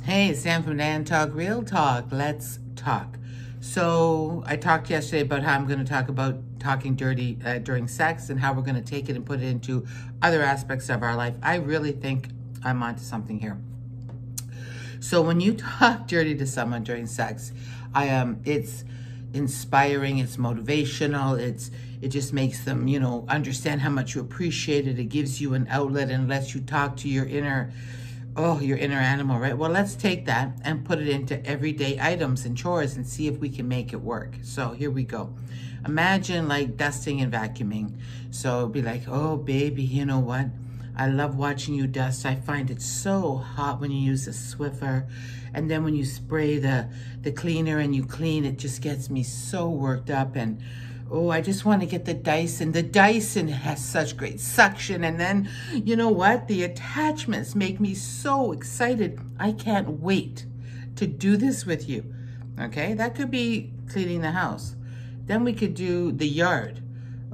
Hey, it's Sam from DianeTalk, Real Talk. Let's talk. So I talked yesterday about how I'm going to talk about talking dirty during sex and how we're going to take it and put it into other aspects of our life. I really think I'm onto something here. So when you talk dirty to someone during sex, it's inspiring, it's motivational, it just makes them, understand how much you appreciate it. It gives you an outlet and lets you talk to your inner animal, right? Well, let's take that and put it into everyday items and chores and see if we can make it work. So here we go. Imagine like dusting and vacuuming. So it'd be like, oh baby, you know what? I love watching you dust. I find it so hot when you use a Swiffer. And then when you spray the cleaner and you clean, it just gets me so worked up. And oh, I just want to get the Dyson. The Dyson has such great suction. And then, you know what? The attachments make me so excited. I can't wait to do this with you. Okay? That could be cleaning the house. Then we could do the yard.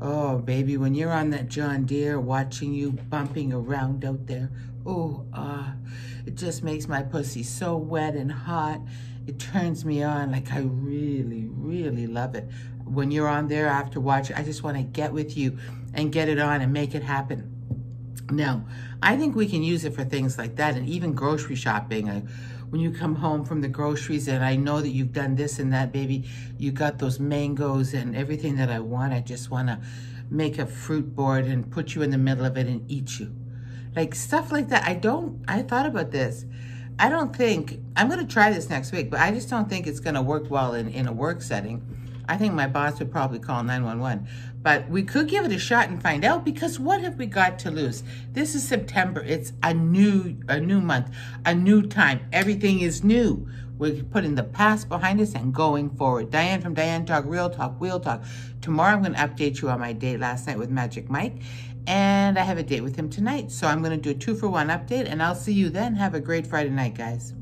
Oh, baby, when you're on that John Deere, watching you bumping around out there, it just makes my pussy so wet and hot. It turns me on. Like, I really, really love it. When you're on there after watching, I just want to get with you and get it on and make it happen. Now, I think we can use it for things like that, and even grocery shopping. When you come home from the groceries and I know that you've done this and that, baby, you got those mangoes and everything that I want. I just want to make a fruit board and put you in the middle of it and eat you. Like stuff like that. I thought about this. I don't think, I'm going to try this next week, but I just don't think it's going to work well in a work setting. I think my boss would probably call 911. But we could give it a shot and find out, because what have we got to lose? This is September. It's a new month, a new time. Everything is new. We're putting the past behind us and going forward. Diane from DianeTalk, Real Talk, Wheel Talk. Tomorrow I'm going to update you on my date last night with Magic Mike. And I have a date with him tonight. So I'm going to do a 2-for-1 update, and I'll see you then. Have a great Friday night, guys.